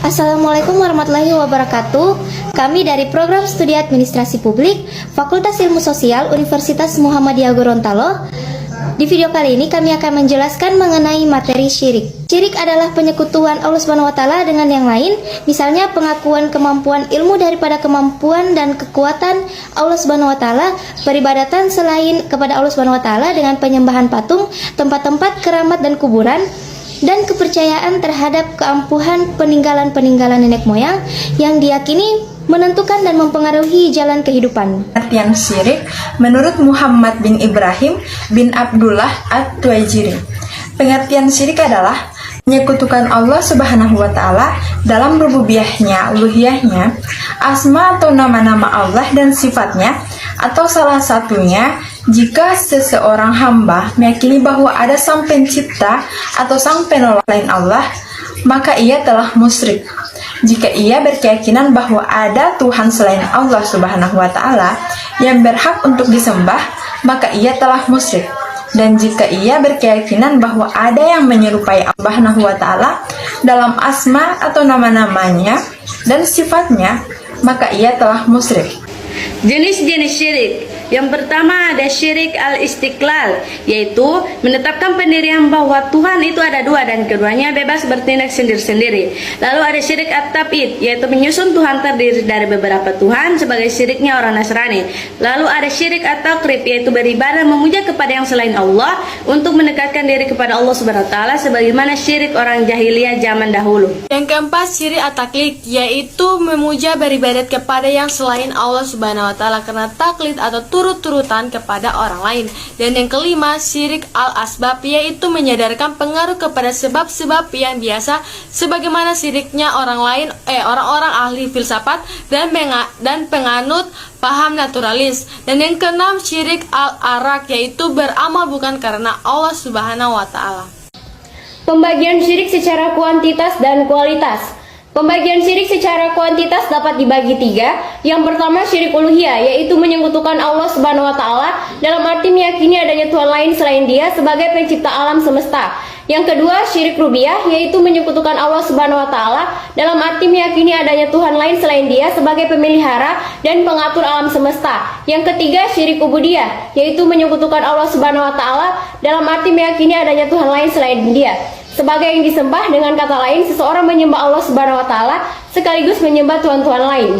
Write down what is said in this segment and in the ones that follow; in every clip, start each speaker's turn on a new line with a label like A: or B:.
A: Assalamualaikum warahmatullahi wabarakatuh. Kami dari Program Studi Administrasi Publik, Fakultas Ilmu Sosial, Universitas Muhammadiyah Gorontalo. Di video kali ini kami akan menjelaskan mengenai materi syirik. Syirik adalah penyekutuan Allah SWT dengan yang lain, misalnya pengakuan kemampuan ilmu daripada kemampuan dan kekuatan Allah SWT, peribadatan selain kepada Allah SWT dengan penyembahan patung, tempat-tempat keramat dan kuburan, dan kepercayaan terhadap keampuhan peninggalan-peninggalan nenek moyang yang diyakini menentukan dan mempengaruhi jalan kehidupan.
B: Artian syirik menurut Muhammad bin Ibrahim bin Abdullah At-Tuwaijiri. Pengertian syirik adalah menyekutukan Allah Subhanahu wa Ta'ala dalam rububiyahnya, uluhiyahnya, asma atau nama-nama Allah dan sifatnya, atau salah satunya. Jika seseorang hamba meyakini bahwa ada sang pencipta atau sang penolong lain Allah, maka ia telah musyrik. Jika ia berkeyakinan bahwa ada Tuhan selain Allah Subhanahu wa Ta'ala yang berhak untuk disembah, maka ia telah musyrik. Dan jika ia berkeyakinan bahwa ada yang menyerupai Allah Subhanahu wa Ta'ala dalam asma atau nama-namanya dan sifatnya, maka ia telah musyrik.
C: Jenis-jenis syirik. Yang pertama ada syirik al-istiqlal, yaitu menetapkan pendirian bahwa Tuhan itu ada dua dan keduanya bebas bertindak sendiri-sendiri. Lalu ada syirik at-tab'id, yaitu menyusun Tuhan terdiri dari beberapa Tuhan sebagai syiriknya orang Nasrani. Lalu ada syirik at-taqrib, yaitu beribadah memuja kepada yang selain Allah untuk mendekatkan diri kepada Allah Subhanahu wa Ta'ala sebagaimana syirik orang jahiliyah zaman dahulu.
D: Yang keempat syirik at-taklid, yaitu memuja beribadat kepada yang selain Allah Subhanahu wa Ta'ala karena taklid atau turut-turutan kepada orang lain. Dan yang kelima syirik al-asbab, yaitu menyadarkan pengaruh kepada sebab-sebab yang biasa sebagaimana syiriknya orang ahli filsafat dan penganut paham naturalis. Dan yang keenam syirik al-arak, yaitu beramal bukan karena Allah Subhanahu wa Ta'ala.
A: Pembagian syirik secara kuantitas dan kualitas. Pembagian syirik secara kuantitas dapat dibagi tiga. Yang pertama syirik uluhiyah, yaitu menyekutukan Allah Subhanahu wa Ta'ala dalam arti meyakini adanya Tuhan lain selain Dia sebagai pencipta alam semesta. Yang kedua syirik rububiyah, yaitu menyekutukan Allah Subhanahu wa Ta'ala dalam arti meyakini adanya Tuhan lain selain Dia sebagai pemelihara dan pengatur alam semesta. Yang ketiga syirik ubudiyah, yaitu menyekutukan Allah Subhanahu wa Ta'ala dalam arti meyakini adanya Tuhan lain selain Dia sebagai yang disembah. Dengan kata lain, seseorang menyembah Allah Subhanahu wa Ta'ala sekaligus menyembah tuhan-tuhan lain.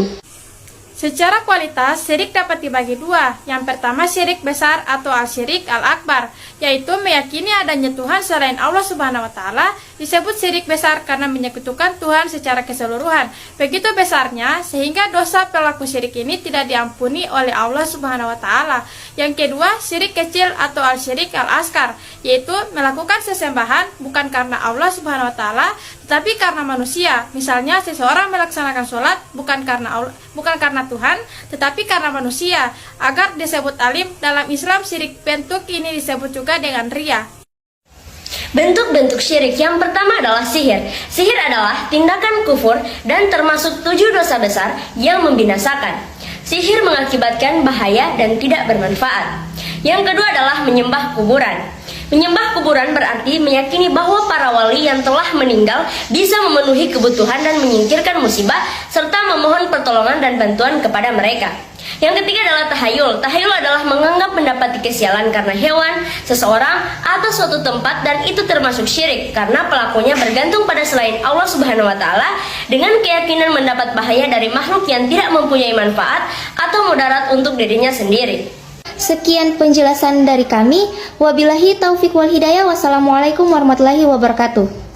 E: Secara kualitas, syirik dapat dibagi dua. Yang pertama syirik besar atau al-syirik al-akbar, yaitu meyakini adanya Tuhan selain Allah Subhanahu wa Ta'ala. Disebut syirik besar karena menyekutukan Tuhan secara keseluruhan. Begitu besarnya sehingga dosa pelaku syirik ini tidak diampuni oleh Allah Subhanahu wa Ta'ala. Yang kedua syirik kecil atau al-syirik al-askar, yaitu melakukan sesembahan bukan karena Allah Subhanahu wa Ta'ala tetapi karena manusia. Misalnya seseorang melaksanakan sholat bukan karena Tuhan tetapi karena manusia agar disebut alim. Dalam Islam syirik bentuk ini disebut juga dengan riya.
F: Bentuk-bentuk syirik yang pertama adalah sihir. Sihir adalah tindakan kufur dan termasuk 7 dosa besar yang membinasakan. Sihir mengakibatkan bahaya dan tidak bermanfaat. Yang kedua adalah menyembah kuburan. Menyembah kuburan berarti meyakini bahwa para wali yang telah meninggal bisa memenuhi kebutuhan dan menyingkirkan musibah serta memohon pertolongan dan bantuan kepada mereka. Yang ketiga adalah tahayul. Tahayul adalah menganggap mendapati kesialan karena hewan, seseorang, atau suatu tempat, dan itu termasuk syirik karena pelakunya bergantung pada selain Allah Subhanahu wa Ta'ala dengan keyakinan mendapat bahaya dari makhluk yang tidak mempunyai manfaat atau mudarat untuk dirinya sendiri.
A: Sekian penjelasan dari kami. Wabillahi taufik wal hidayah. Wassalamualaikum warahmatullahi wabarakatuh.